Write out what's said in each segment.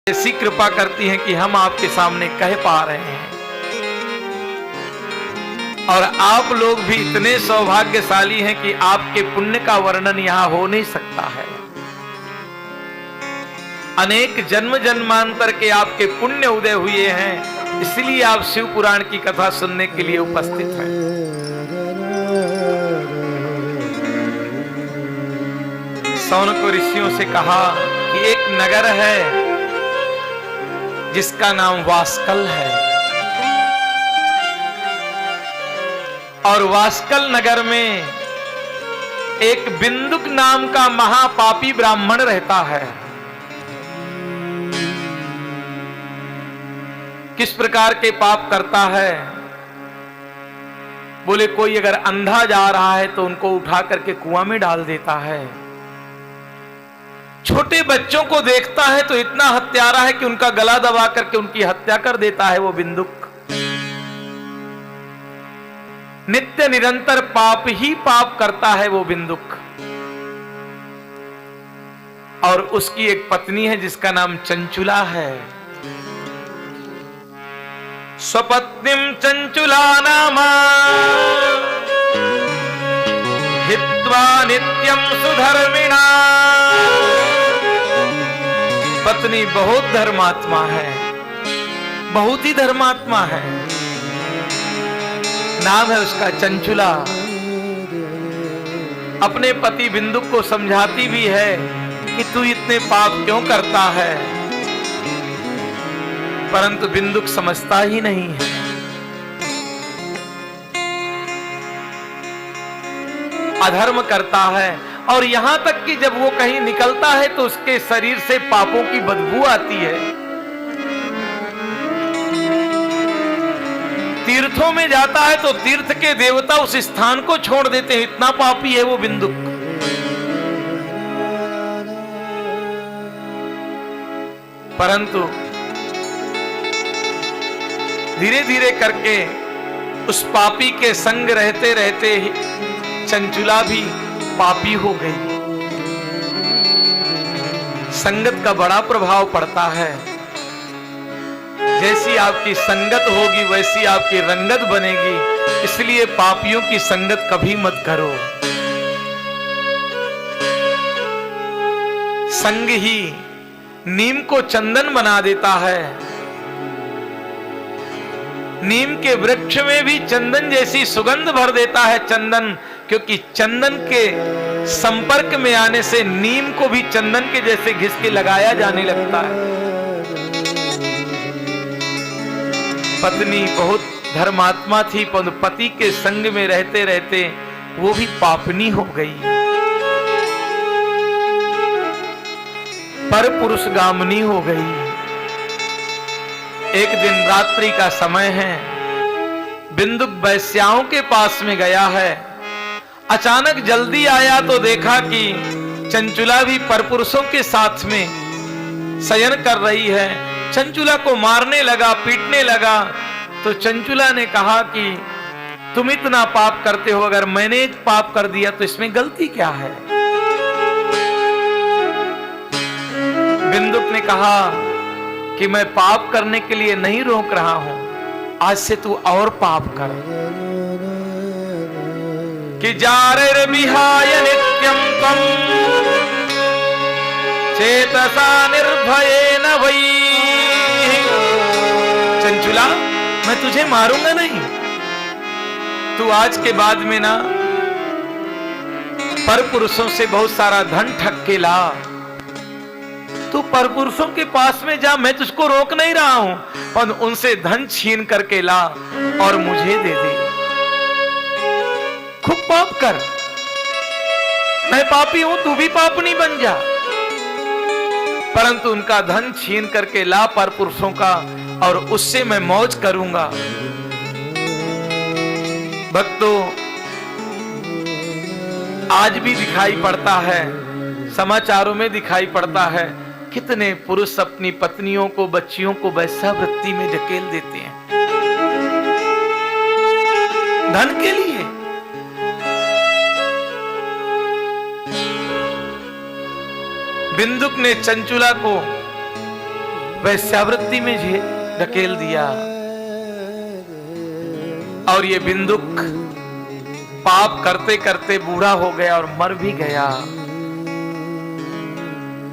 ऐसी कृपा करती हैं कि हम आपके सामने कह पा रहे हैं। और आप लोग भी इतने सौभाग्यशाली हैं कि आपके पुण्य का वर्णन यहां हो नहीं सकता है। अनेक जन्म जन्मांतर के आपके पुण्य उदय हुए हैं, इसलिए आप शिव पुराण की कथा सुनने के लिए उपस्थित हैं। शौनक ऋषियों से कहा कि एक नगर है जिसका नाम वास्कल है, और वास्कल नगर में एक बिंदुक नाम का महापापी ब्राह्मण रहता है। किस प्रकार के पाप करता है? बोले कोई अगर अंधा जा रहा है तो उनको उठा करके कुआं में डाल देता है। छोटे बच्चों को देखता है तो इतना हत्यारा है कि उनका गला दबा करके उनकी हत्या कर देता है वो बिंदुक। नित्य निरंतर पाप ही पाप करता है वो बिंदुक। और उसकी एक पत्नी है जिसका नाम चंचुला है। स्वपत्नीम चंचुला नामा हित्वा नित्यम सुधर्मिणा। पत्नी बहुत धर्मात्मा है, बहुत ही धर्मात्मा है। नाम है उसका चंचुला। अपने पति बिंदुक को समझाती भी है कि तू इतने पाप क्यों करता है, परंतु बिंदुक समझता ही नहीं है। अधर्म करता है, और यहां तक कि जब वो कहीं निकलता है तो उसके शरीर से पापों की बदबू आती है। तीर्थों में जाता है तो तीर्थ के देवता उस स्थान को छोड़ देते हैं, इतना पापी है वो बिंदुक। परंतु धीरे धीरे करके उस पापी के संग रहते रहते ही चंचुला भी पापी हो गई। संगत का बड़ा प्रभाव पड़ता है। जैसी आपकी संगत होगी वैसी आपकी रंगत बनेगी। इसलिए पापियों की संगत कभी मत करो। संग ही नीम को चंदन बना देता है। नीम के वृक्ष में भी चंदन जैसी सुगंध भर देता है चंदन, क्योंकि चंदन के संपर्क में आने से नीम को भी चंदन के जैसे घिस के लगाया जाने लगता है। पत्नी बहुत धर्मात्मा थी, पर पति के संग में रहते रहते वो भी पापनी हो गई। पर पुरुष गामनी हो गई। एक दिन रात्रि का समय है, बिंदुक वैश्याओं के पास में गया है। अचानक जल्दी आया तो देखा कि चंचुला भी परपुरुषों के साथ में शयन कर रही है। चंचुला को मारने लगा, पीटने लगा। तो चंचुला ने कहा कि तुम इतना पाप करते हो, अगर मैंने एक पाप कर दिया तो इसमें गलती क्या है? बिंदुक ने कहा कि मैं पाप करने के लिए नहीं रोक रहा हूं, आज से तू और पाप कर। कि जारे विहाय नित्यम तम चेतसा निर्भयेन वै। चंचुला, मैं तुझे मारूंगा नहीं। तू आज के बाद में ना परपुरुषों से बहुत सारा धन ठग के ला। तू परपुरुषों के पास में जा, मैं तुझको रोक नहीं रहा हूं, पर उनसे धन छीन करके ला और मुझे दे दे। खूब पाप कर। मैं पापी हूं, तू भी पापनी बन जा। परंतु उनका धन छीन करके ला परपुरुषों का, और उससे मैं मौज करूंगा। भक्तों, आज भी दिखाई पड़ता है, समाचारों में दिखाई पड़ता है, कितने पुरुष अपनी पत्नियों को, बच्चियों को वैश्यावृत्ति में धकेल देते हैं धन के लिए। बिंदुक ने चंचुला को वैश्यावृत्ति में ढकेल दिया। और ये बिंदुक पाप करते करते बूढ़ा हो गया और मर भी गया।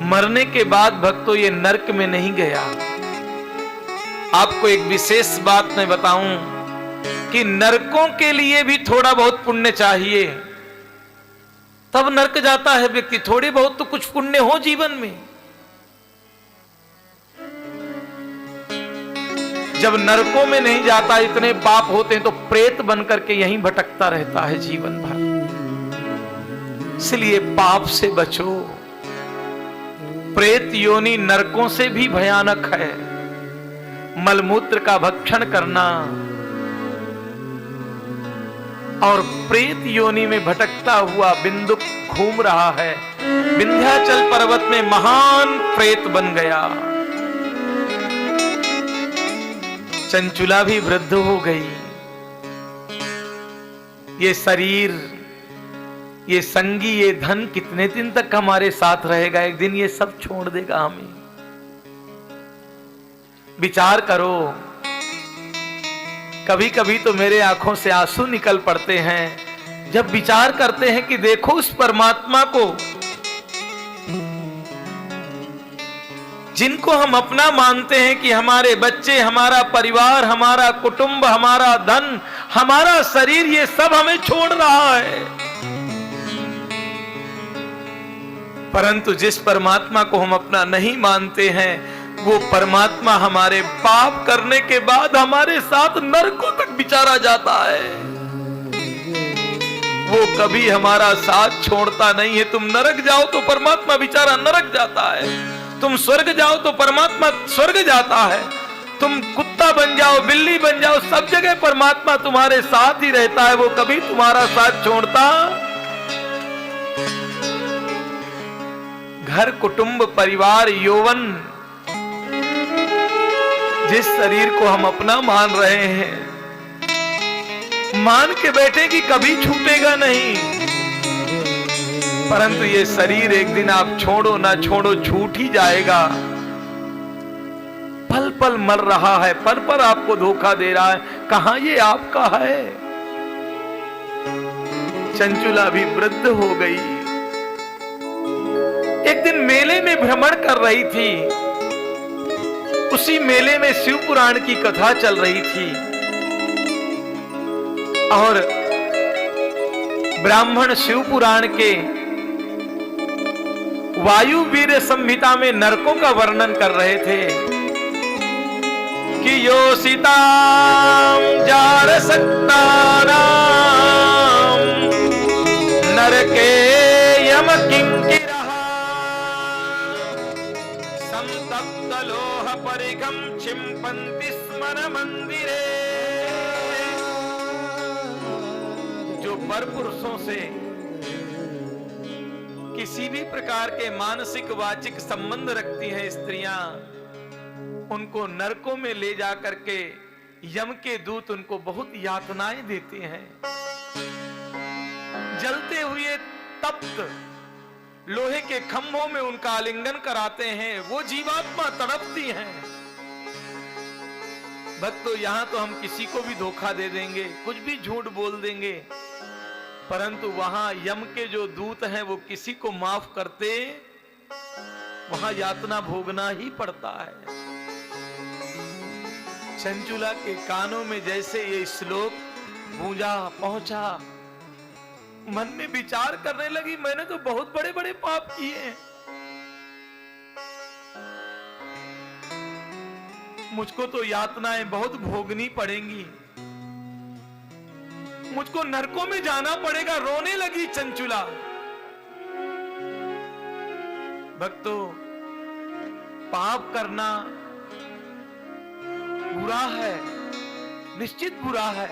मरने के बाद भक्तों ये नरक में नहीं गया। आपको एक विशेष बात मैं बताऊं कि नरकों के लिए भी थोड़ा बहुत पुण्य चाहिए, तब नरक जाता है व्यक्ति। थोड़ी बहुत तो कुछ पुण्य हो जीवन में। जब नरकों में नहीं जाता, इतने पाप होते हैं, तो प्रेत बनकर के यहीं भटकता रहता है जीवन भर। इसलिए पाप से बचो। प्रेत योनि नरकों से भी भयानक है। मलमूत्र का भक्षण करना और प्रेत योनि में भटकता हुआ बिंदुक घूम रहा है। विंध्याचल पर्वत में महान प्रेत बन गया। चंचुला भी वृद्ध हो गई। ये शरीर, ये संगी, ये धन कितने दिन तक हमारे साथ रहेगा? एक दिन ये सब छोड़ देगा हमें। विचार करो। कभी कभी तो मेरे आंखों से आंसू निकल पड़ते हैं जब विचार करते हैं कि देखो उस परमात्मा को जिनको हम अपना मानते हैं, कि हमारे बच्चे, हमारा परिवार, हमारा कुटुंब, हमारा धन, हमारा शरीर, ये सब हमें छोड़ रहा है। परंतु जिस परमात्मा को हम अपना नहीं मानते हैं, वो परमात्मा हमारे पाप करने के बाद हमारे साथ नरकों तक बिचारा जाता है। वो कभी हमारा साथ छोड़ता नहीं है। तुम नरक जाओ तो परमात्मा बिचारा नरक जाता है। तुम स्वर्ग जाओ तो परमात्मा स्वर्ग जाता है। तुम कुत्ता बन जाओ, बिल्ली बन जाओ, सब जगह परमात्मा तुम्हारे साथ ही रहता है। वो कभी तुम्हारा साथ छोड़ता। घर, कुटुंब, परिवार, यौवन, जिस शरीर को हम अपना मान रहे हैं, मान के बैठे कि कभी छूटेगा नहीं, परंतु ये शरीर एक दिन आप छोड़ो ना छोड़ो छूट ही जाएगा। पल पल मर रहा है, पल पल आपको धोखा दे रहा है। कहां ये आपका है? चंचुला भी वृद्ध हो गई। एक दिन मेले में भ्रमण कर रही थी। उसी मेले में शिव पुराण की कथा चल रही थी और ब्राह्मण शिव पुराण के वायु वीर संहिता में नरकों का वर्णन कर रहे थे कि योषिताम जार सक्तानाम नरके यम किंकिरः संतप्त लोह परिघम छिम्पन्ति स्मर मंदिरे। जो परपुरुषों से किसी भी प्रकार के मानसिक वाचिक संबंध रखती हैं स्त्रियां, उनको नरकों में ले जा करके यम के दूत उनको बहुत यातनाएं देते हैं। जलते हुए तप्त लोहे के खंभों में उनका आलिंगन कराते हैं। वो जीवात्मा तड़पती हैं। भक्तों, यहां तो हम किसी को भी धोखा दे देंगे, कुछ भी झूठ बोल देंगे, परंतु वहां यम के जो दूत हैं वो किसी को माफ करते, वहां यातना भोगना ही पड़ता है। चंचुला के कानों में जैसे ये श्लोक गूंजा, पहुंचा, मन में विचार करने लगी, मैंने तो बहुत बड़े बड़े पाप किए हैं, मुझको तो यातनाएं बहुत भोगनी पड़ेंगी, मुझको नरकों में जाना पड़ेगा। रोने लगी चंचुला। भक्तों, पाप करना बुरा है, निश्चित बुरा है।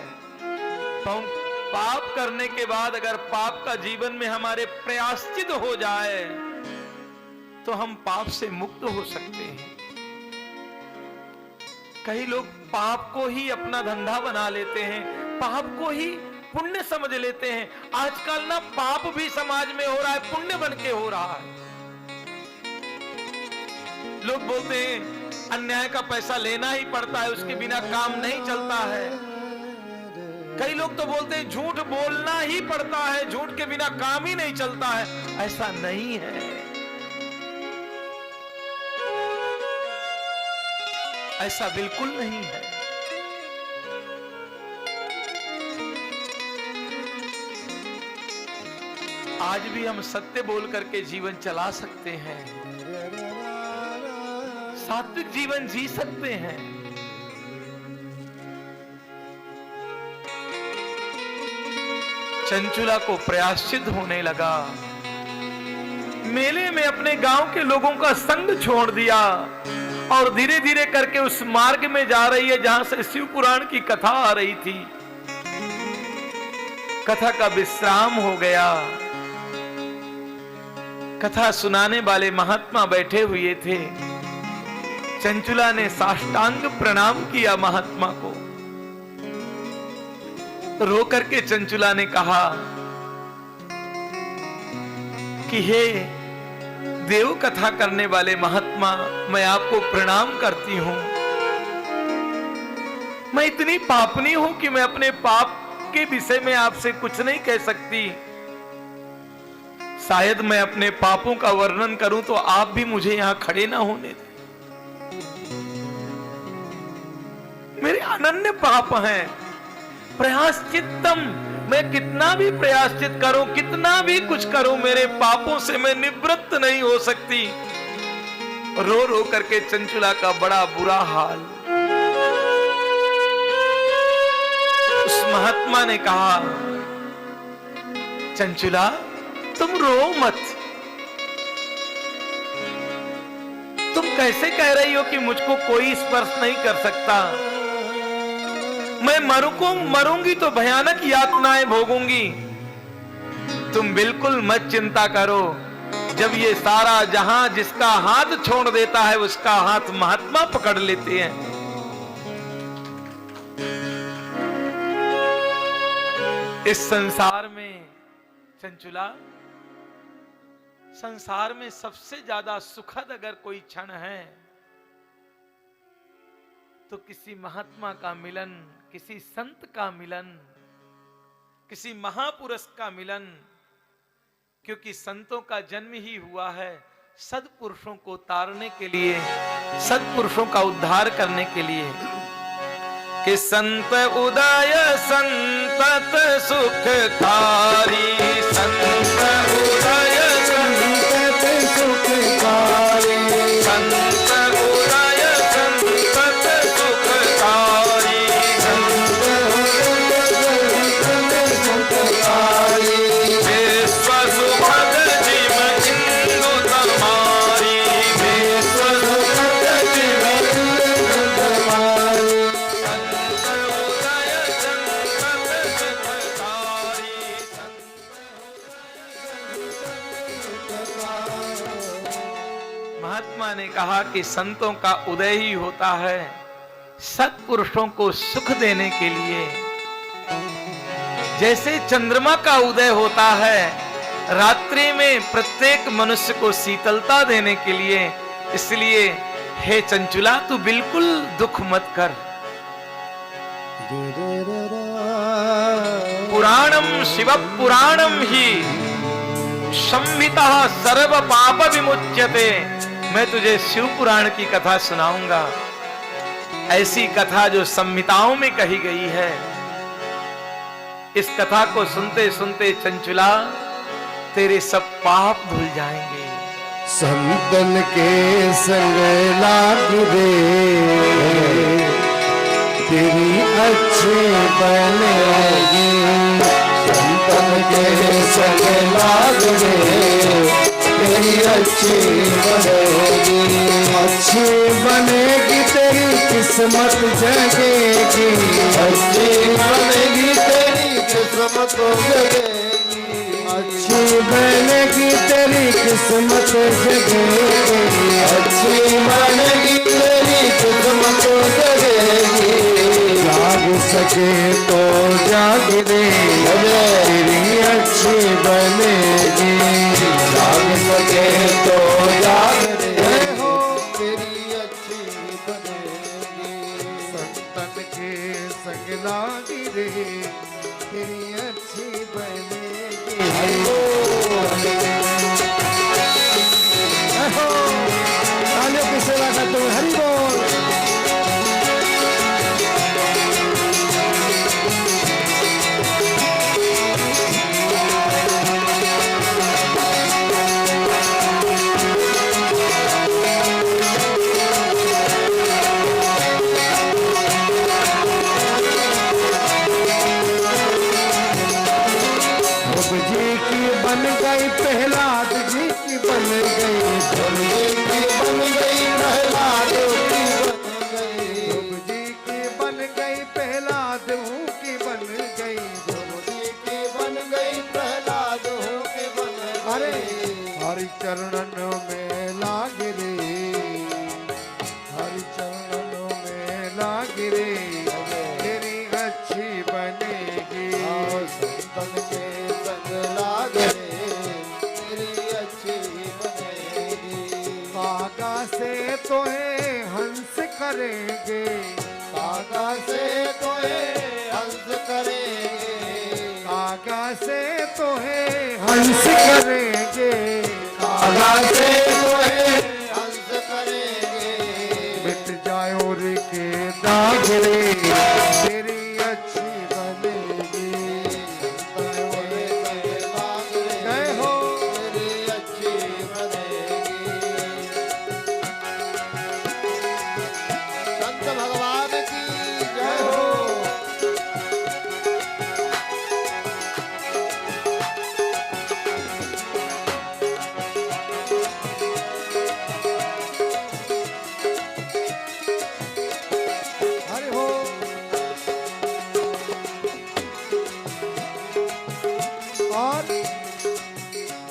पाप करने के बाद अगर पाप का जीवन में हमारे प्रायश्चित हो जाए तो हम पाप से मुक्त हो सकते हैं। कई लोग पाप को ही अपना धंधा बना लेते हैं, पाप को ही पुण्य समझ लेते हैं। आजकल ना पाप भी समाज में हो रहा है, पुण्य बन के हो रहा है। लोग बोलते हैं अन्याय का पैसा लेना ही पड़ता है, उसके बिना काम नहीं चलता है। कई लोग तो बोलते हैं झूठ बोलना ही पड़ता है, झूठ के बिना काम ही नहीं चलता है। ऐसा नहीं है, ऐसा बिल्कुल नहीं है। आज भी हम सत्य बोल करके जीवन चला सकते हैं, सात्विक जीवन जी सकते हैं। चंचुला को प्रायश्चित होने लगा। मेले में अपने गांव के लोगों का संग छोड़ दिया और धीरे धीरे करके उस मार्ग में जा रही है जहां से शिव पुराण की कथा आ रही थी। कथा का विश्राम हो गया। कथा सुनाने वाले महात्मा बैठे हुए थे। चंचुला ने साष्टांग प्रणाम किया महात्मा को। रो करके चंचुला ने कहा कि हे देव कथा करने वाले महात्मा, मैं आपको प्रणाम करती हूं। मैं इतनी पापनी हूं कि मैं अपने पाप के विषय में आपसे कुछ नहीं कह सकती। शायद मैं अपने पापों का वर्णन करूं तो आप भी मुझे यहां खड़े ना होने दें। मेरे अनन्य पाप हैं। प्रयाश्चित्तम, मैं कितना भी प्रयाश्चित करूं, कितना भी कुछ करूं, मेरे पापों से मैं निवृत्त नहीं हो सकती। रो रो करके चंचुला का बड़ा बुरा हाल। उस महात्मा ने कहा, चंचुला तुम रो मत। तुम कैसे कह रही हो कि मुझको कोई स्पर्श नहीं कर सकता? मैं मरूंगी तो भयानक यातनाएं भोगूंगी। तुम बिल्कुल मत चिंता करो। जब ये सारा जहां जिसका हाथ छोड़ देता है उसका हाथ महात्मा पकड़ लेते हैं। इस संसार में चंचुला, संसार में सबसे ज्यादा सुखद अगर कोई क्षण है तो किसी महात्मा का मिलन, किसी संत का मिलन, किसी महापुरुष का मिलन। क्योंकि संतों का जन्म ही हुआ है सद्पुरुषों को तारने के लिए, सद्पुरुषों का उद्धार करने के लिए। कि संत उदय संतत सुखकारी, संत उदय संतत सुखकारी, संत उदय संतत सुखकारी, संत उदय सुखकारी। विश्व सुखद जीव इंदु तमारी, विश्व सुखद जीव इंदु तमारी। महात्मा ने कहा कि संतों का उदय ही होता है सत्पुरुषों को सुख देने के लिए। जैसे चंद्रमा का उदय होता है रात्रि में प्रत्येक मनुष्य को शीतलता देने के लिए, इसलिए हे चंचुला तू बिल्कुल दुख मत कर। पुराणम शिव पुराणम ही संहिता सर्व पाप विमुच्यते। मैं तुझे शिव पुराण की कथा सुनाऊंगा, ऐसी कथा जो संहिताओं में कही गई है। इस कथा को सुनते सुनते चंचुला तेरे सब पाप धुल जाएंगे। संतन के संग लाग रे तेरी अच्छे बनेगी। संतन के संग लाग रे तेरी अच्छी बनेगी। अच्छी बनेगी तेरी किस्मत जगेगी। अच्छी बनेगी तेरी किस्मत जगेगी। अच्छी बनेगी तेरी किस्मत जगेगी। अच्छी बनेगी तेरी किस्मत जगेगी। जाग सके तो जाग रे तेरी अच्छी बनेगी। जाग सके तो जाग रे तेरी अच्छी संग लागी रे तेरी अच्छी बनेगी। तालियों की सेवा करते हुए हरि बोल। बन गई प्रहलाद जी की बन गई, ध्रुव जी की बन गई प्रहलाद की बन गई, प्रहलाद की बन गई, ध्रुव जी की बन गई प्रहलाद की बन गई। अरे हरि चरणों में लाग रे, हरि चरणों में लाग रे तेरी अच्छी बनेगी। संतन के संग लाग से तो है हंस करेंगे, कागा से तो है हंस करेंगे, कागा से तो है हंस करेंगे, कागा से तो है हंस करेंगे। मिट जाए और के दाग रे तेरी अच्छी बनेगी। जय हो तेरी अच्छी बनेगी। भगवान की जय हो। हरि हो। और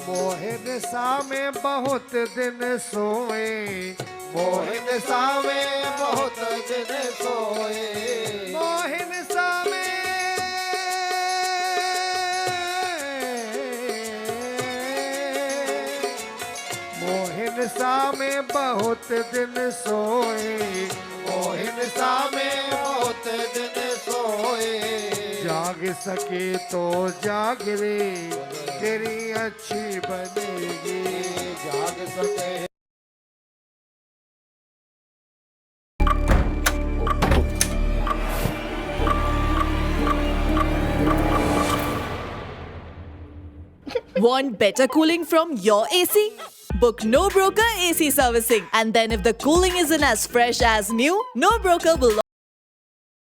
मोहिन सा में बहुत दिन सोए, मोहिन सा में बहुत दिन सोए, मोहिन सा में मोहिन सा में बहुत दिन सोए, मोहिन सा में बहुत दिन सोए। जाग सके तो जाग रे तेरी अच्छी बनेगी। जाग सके Want better cooling from your AC? Book No Broker AC servicing, and then if the cooling isn't as fresh as new, No Broker will